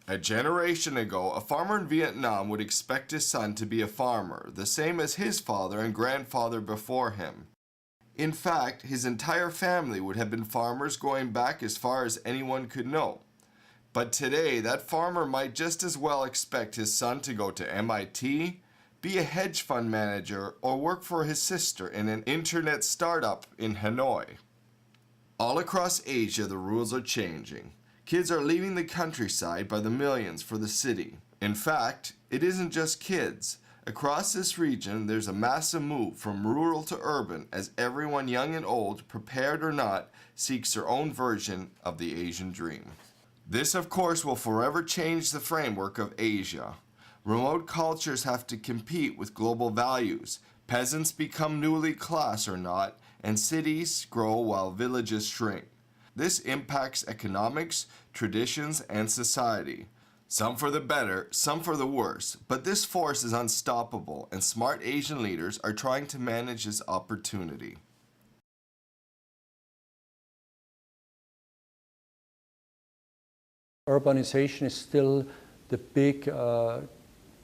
A generation ago, a farmer in Vietnam would expect his son to be a farmer, the same as his father and grandfather before him. In fact, his entire family would have been farmers going back as far as anyone could know. But today, that farmer might just as well expect his son to go to MIT, be a hedge fund manager, or work for his sister in an internet startup in Hanoi. All across Asia, the rules are changing. Kids are leaving the countryside by the millions for the city. In fact, it isn't just kids. Across this region, there's a massive move from rural to urban as everyone, young and old, prepared or not, seeks their own version of the Asian dream. This, of course, will forever change the framework of Asia. Remote cultures have to compete with global values. Peasants become newly class or not, and cities grow while villages shrink. This impacts economics, traditions, and society. Some for the better, some for the worse, but this force is unstoppable, and smart Asian leaders are trying to manage this opportunity. Urbanization is still the big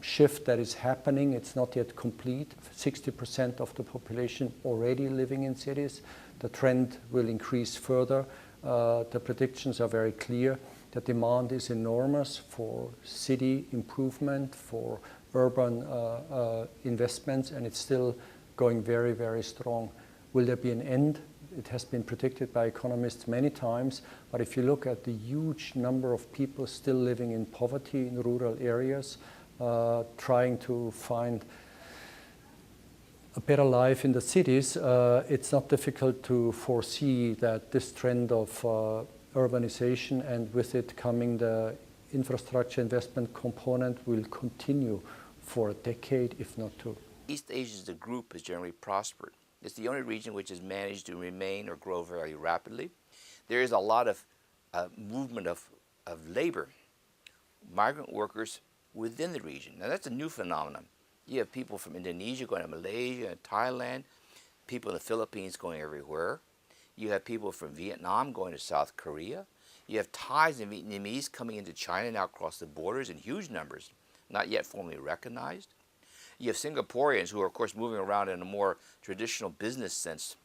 shift that is happening. It's not yet complete. 60% of the population already living in cities. The trend will increase further. The predictions are very clear. The demand is enormous for city improvement, for urban investments, and it's still going very, very strong. Will there be an end? It has been predicted by economists many times, but if you look at the huge number of people still living in poverty in rural areas, trying to find a better life in the cities, it's not difficult to foresee that this trend of urbanization and with it coming the infrastructure investment component will continue for a decade, if not two. East Asia as a group has generally prospered. It's the only region which has managed to remain or grow very rapidly. There is a lot of movement of labor, migrant workers within the region. Now that's a new phenomenon. You have people from Indonesia going to Malaysia and Thailand, people in the Philippines going everywhere. You have people from Vietnam going to South Korea. You have Thais and Vietnamese coming into China now across the borders in huge numbers, not yet formally recognized. You have Singaporeans who are, of course, moving around in a more traditional business sense.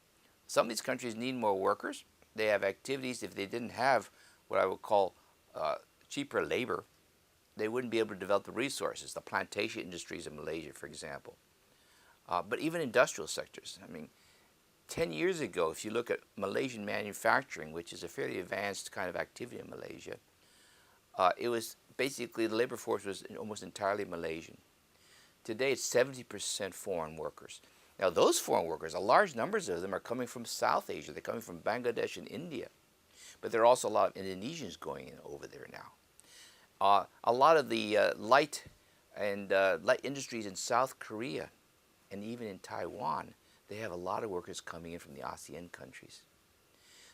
Some of these countries need more workers. They have activities. If they didn't have what I would call cheaper labor, they wouldn't be able to develop the resources, the plantation industries in Malaysia, for example. But even industrial sectors. I mean, 10 years ago, if you look at Malaysian manufacturing, which is a fairly advanced kind of activity in Malaysia, it was basically the labor force was almost entirely Malaysian. Today, it's 70% foreign workers. Now, those foreign workers, a large numbers of them are coming from South Asia. They're coming from Bangladesh and India. But there are also a lot of Indonesians going in over there now. A lot of the light industries in South Korea and even in Taiwan, they have a lot of workers coming in from the ASEAN countries.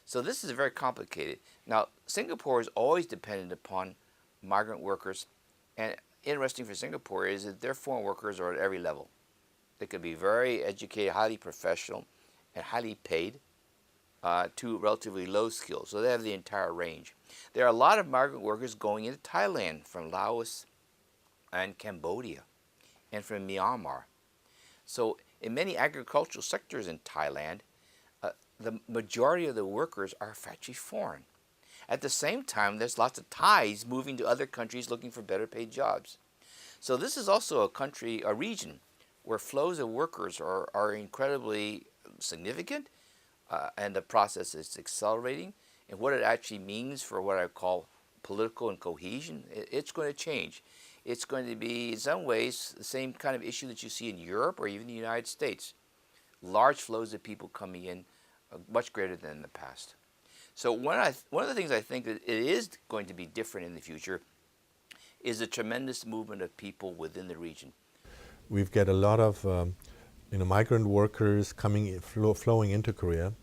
So this is very complicated. Now, Singapore is always dependent upon migrant workers, and interesting for Singapore is that their foreign workers are at every level. They could be very educated, highly professional, and highly paid to relatively low skills. So they have the entire range. There are a lot of migrant workers going into Thailand from Laos and Cambodia and from Myanmar. So in many agricultural sectors in Thailand, the majority of the workers are actually foreign. At the same time, there's lots of Thais moving to other countries looking for better paid jobs. So this is also a region where flows of workers are incredibly significant, and the process is accelerating. And what it actually means for what I call political and cohesion, it's going to change. It's going to be, in some ways, the same kind of issue that you see in Europe or even the United States. Large flows of people coming in, much greater than in the past. So one of the things I think that it is going to be different in the future is the tremendous movement of people within the region. We've got a lot of migrant workers flowing into Korea,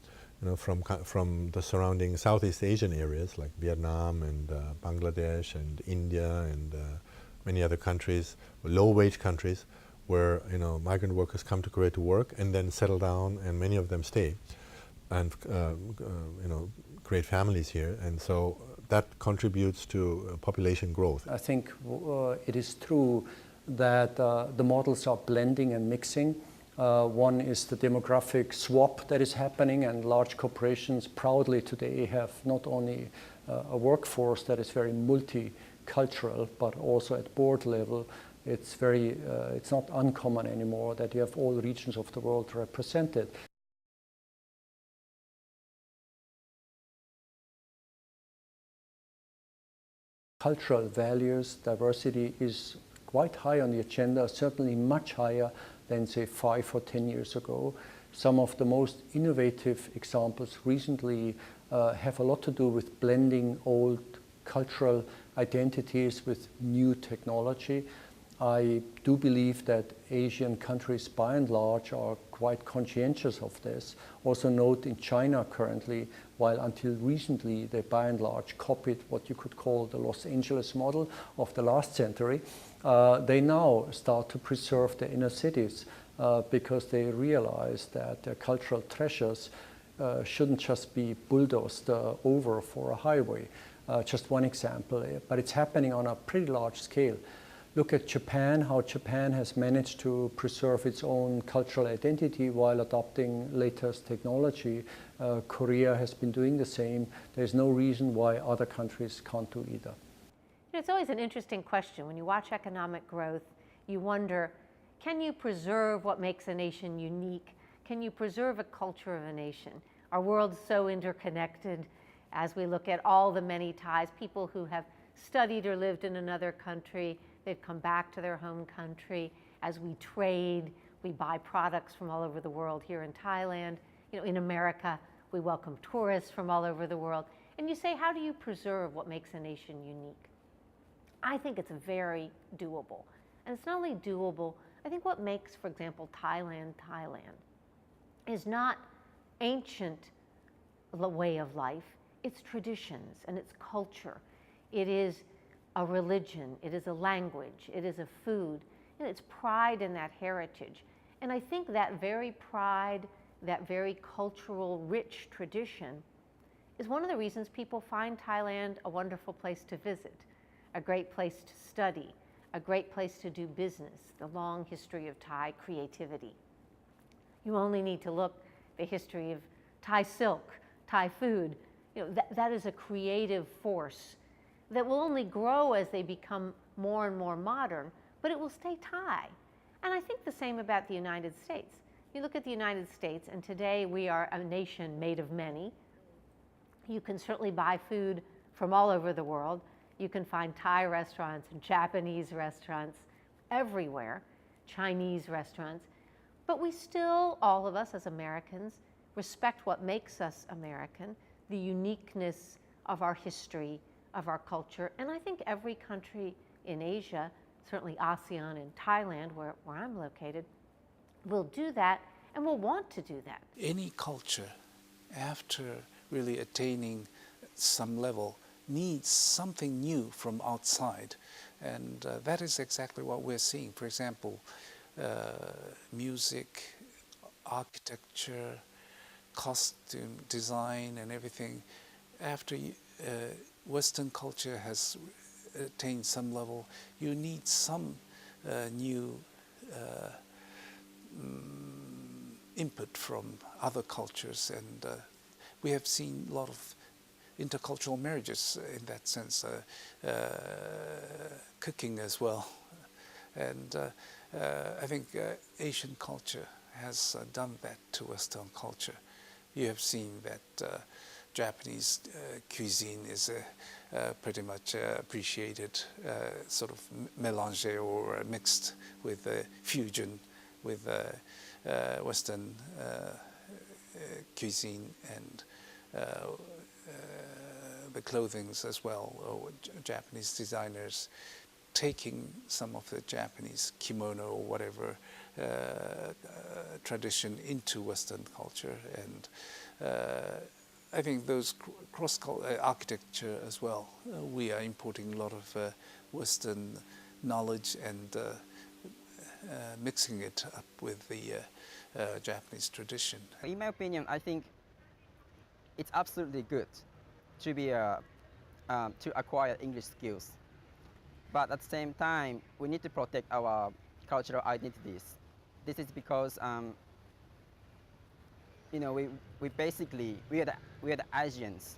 from the surrounding Southeast Asian areas like Vietnam and Bangladesh and India and many other countries, low-wage countries, where migrant workers come to Korea to work and then settle down, and many of them stay and create families here. And so that contributes to population growth. I think it is true that the models are blending and mixing. One is the demographic swap that is happening, and large corporations proudly today have not only a workforce that is very multicultural, but also at board level, it's not uncommon anymore that you have all regions of the world represented. Cultural values, diversity is quite high on the agenda, certainly much higher than, say, 5 or 10 years ago. Some of the most innovative examples recently have a lot to do with blending old cultural identities with new technology. I do believe that Asian countries, by and large, are quite conscientious of this. Also note in China currently, while until recently they by and large copied what you could call the Los Angeles model of the last century, they now start to preserve the inner cities because they realize that their cultural treasures shouldn't just be bulldozed over for a highway. Just one example, but it's happening on a pretty large scale. Look at Japan, how Japan has managed to preserve its own cultural identity while adopting latest technology. Korea has been doing the same. There's no reason why other countries can't do either. It's always an interesting question. When you watch economic growth, you wonder, can you preserve what makes a nation unique? Can you preserve a culture of a nation? Our world's so interconnected as we look at all the many ties, people who have studied or lived in another country, they've come back to their home country. As we trade, we buy products from all over the world here in Thailand. In America, we welcome tourists from all over the world. And you say, how do you preserve what makes a nation unique? I think it's very doable. And it's not only doable, I think what makes, for example, Thailand, Thailand is not ancient way of life. It's traditions and it's culture. It is a religion, it is a language, it is a food, and it's pride in that heritage. And I think that very pride, that very cultural, rich tradition is one of the reasons people find Thailand a wonderful place to visit, a great place to study, a great place to do business, the long history of Thai creativity. You only need to look the history of Thai silk, Thai food. That is a creative force that will only grow as they become more and more modern, but it will stay Thai. And I think the same about the United States. You look at the United States, and today we are a nation made of many. You can certainly buy food from all over the world. You can find Thai restaurants and Japanese restaurants everywhere, Chinese restaurants. But we still, all of us as Americans, respect what makes us American, the uniqueness of our history, of our culture. And I think every country in Asia, certainly ASEAN and Thailand, where I'm located, will do that and will want to do that. Any culture, after really attaining some level, needs something new from outside. And that is exactly what we're seeing. For example, music, architecture, costume design and everything. After Western culture has attained some level, you need some new input from other cultures, and we have seen a lot of intercultural marriages in that sense, cooking as well. And I think Asian culture has done that to Western culture. You have seen that Japanese cuisine is pretty much appreciated, sort of mélangé or mixed with fusion with Western cuisine, and the clothings as well, or Japanese designers taking some of the Japanese kimono or whatever tradition into Western culture. And I think those architecture as well, we are importing a lot of Western knowledge and mixing it up with the Japanese tradition. In my opinion, I think it's absolutely good to be a to acquire English skills. But at the same time, we need to protect our cultural identities. This is because we basically we are the Asians.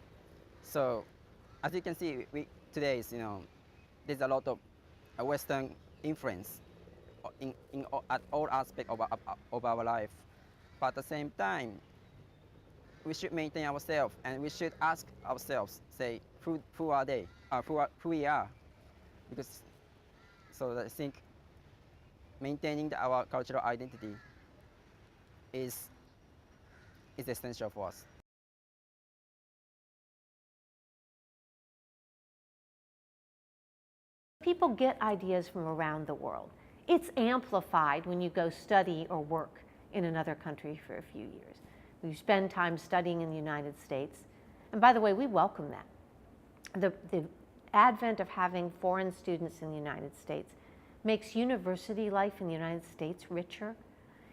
So as you can see, today there's a lot of Western influence at all aspects of our life. But at the same time, we should maintain ourselves, and we should ask ourselves, say, who are they? Who we are? Because so I think maintaining our cultural identity is essential for us. People get ideas from around the world. It's amplified when you go study or work in another country for a few years. You spend time studying in the United States. And by the way, we welcome that. The advent of having foreign students in the United States makes university life in the United States richer.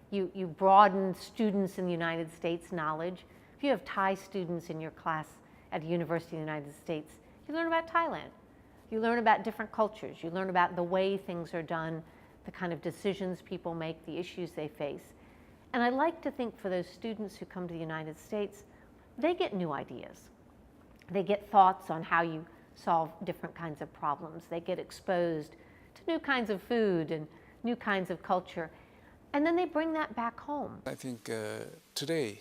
You broaden students in the United States' knowledge. If you have Thai students in your class at a university in the United States, you learn about Thailand. You learn about different cultures. You learn about the way things are done, the kind of decisions people make, the issues they face. And I like to think for those students who come to the United States, they get new ideas. They get thoughts on how you solve different kinds of problems. They get exposed to new kinds of food and new kinds of culture. And then they bring that back home. I think today,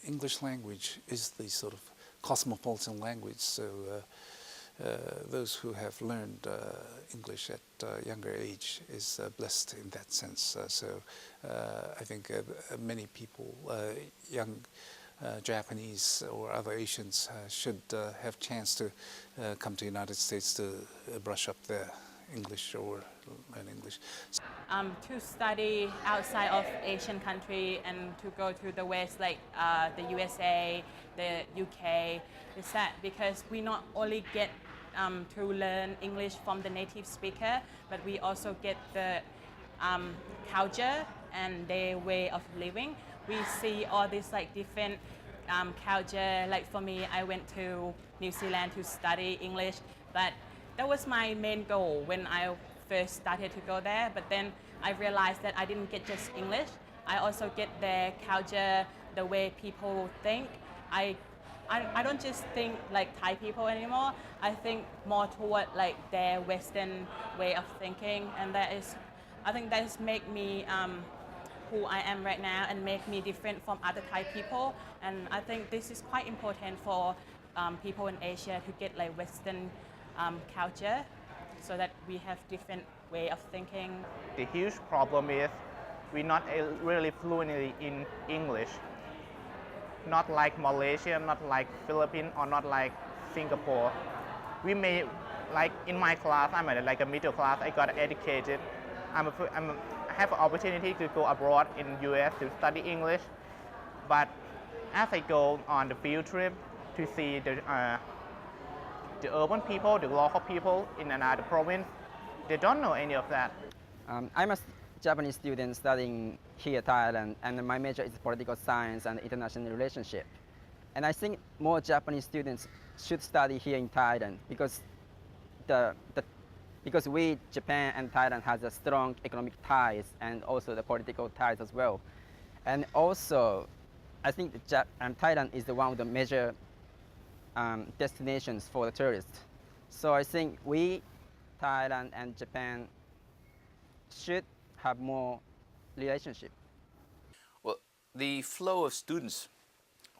English language is the sort of cosmopolitan language. So those who have learned English at a younger age is blessed in that sense. I think many people, young Japanese or other Asians, should have chance to come to the United States to brush up their English or learn English. To study outside of Asian country and to go to the West, like the USA, the UK, is that because we not only get to learn English from the native speaker, but we also get the culture and their way of living. We see all these like different culture. Like for me, I went to New Zealand to study English, but that was my main goal when I first started to go there. But then I realized that I didn't get just English. I also get their culture, the way people think. I don't just think like Thai people anymore. I think more toward like their Western way of thinking, and I think that has made me who I am right now and make me different from other Thai people. And I think this is quite important for people in Asia to get like Western culture, so that we have different way of thinking. The huge problem is we're not really fluently in English. Not like Malaysia, not like Philippines, or not like Singapore. We may, like in my class, I'm like a middle class, I got educated. I have an opportunity to go abroad in US to study English. But as I go on the field trip to see the urban people, the local people in another province, they don't know any of that. I'm a Japanese student studying here in Thailand, and my major is political science and international relationship. And I think more Japanese students should study here in Thailand because because we, Japan and Thailand, has a strong economic ties and also the political ties as well. And also, I think Thailand is one of the major destinations for the tourists. So I think we, Thailand and Japan, should have more relationship. Well, the flow of students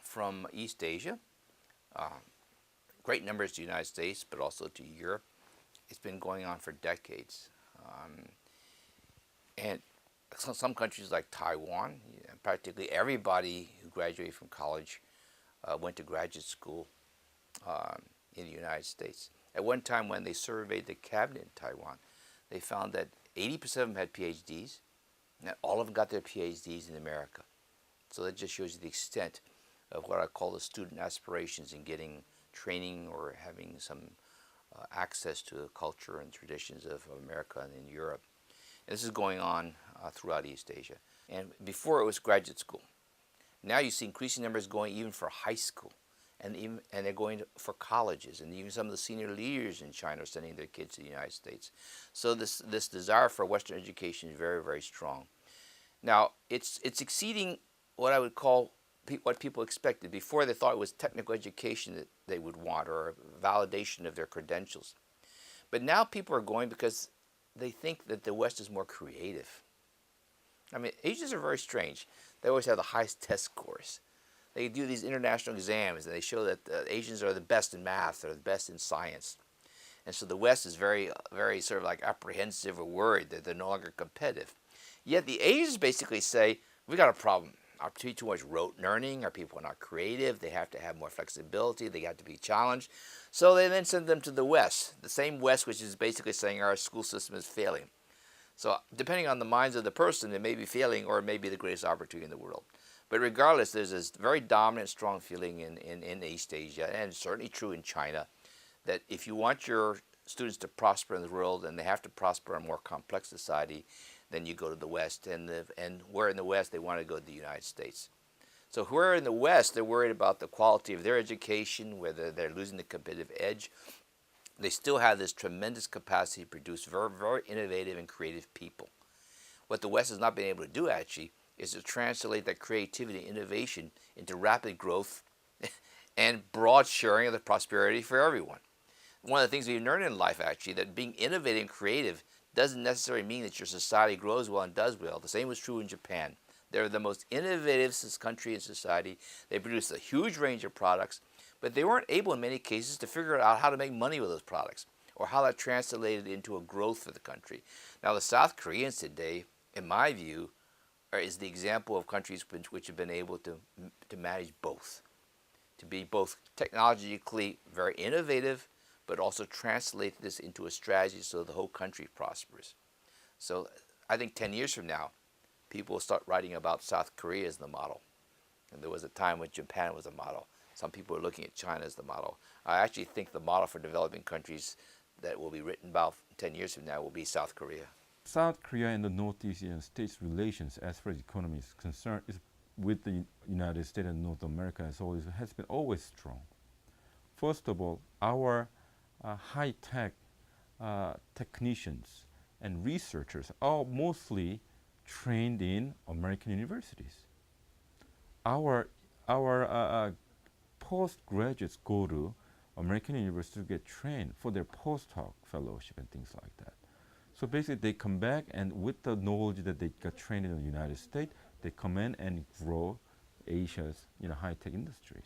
from East Asia, great numbers to the United States, but also to Europe, it's been going on for decades. And some countries like Taiwan, practically everybody who graduated from college went to graduate school in the United States. At one time when they surveyed the cabinet in Taiwan, they found that 80% of them had PhDs, and all of them got their PhDs in America. So that just shows you the extent of what I call the student aspirations in getting training or having some access to the culture and traditions of America and in Europe. And this is going on throughout East Asia. And before it was graduate school. Now you see increasing numbers going even for high school. and they're going for colleges, and even some of the senior leaders in China are sending their kids to the United States. So this desire for Western education is very, very strong. Now, it's exceeding what I would call what people expected. Before, they thought it was technical education that they would want, or validation of their credentials. But now people are going because they think that the West is more creative. I mean, Asians are very strange. They always have the highest test scores. They do these international exams, and they show that Asians are the best in math, or the best in science. And so the West is very, very sort of like apprehensive or worried that they're no longer competitive. Yet the Asians basically say, we got a problem. Our too much rote learning, our people are not creative, they have to have more flexibility, they have to be challenged. So they then send them to the West, the same West which is basically saying our school system is failing. So depending on the minds of the person, it may be failing or it may be the greatest opportunity in the world. But regardless, there's this very dominant, strong feeling in East Asia, and certainly true in China, that if you want your students to prosper in the world, and they have to prosper in a more complex society, then you go to the West. And where in the West, they want to go to the United States. So where in the West, they're worried about the quality of their education, whether they're losing the competitive edge. They still have this tremendous capacity to produce very, very innovative and creative people. What the West has not been able to do, actually, is to translate that creativity and innovation into rapid growth and broad sharing of the prosperity for everyone. One of the things we learn in life, actually, that being innovative and creative doesn't necessarily mean that your society grows well and does well. The same was true in Japan. They're the most innovative country and society. They produce a huge range of products, but they weren't able in many cases to figure out how to make money with those products, or how that translated into a growth for the country. Now, the South Koreans today, in my view, is the example of countries which have been able to manage both, to be both technologically very innovative, but also translate this into a strategy so the whole country prospers. So I think 10 years from now, people will start writing about South Korea as the model. And there was a time when Japan was a model. Some people are looking at China as the model. I actually think the model for developing countries that will be written about 10 years from now will be South Korea. South Korea and the Northeast United States relations, as far as economy is concerned, is with the United States and North America has been always strong. First of all, our high-tech technicians and researchers are mostly trained in American universities. Our postgraduates go to American universities to get trained for their postdoc fellowship and things like that. So basically, they come back, and with the knowledge that they got trained in the United States, they come in and grow Asia's high-tech industry.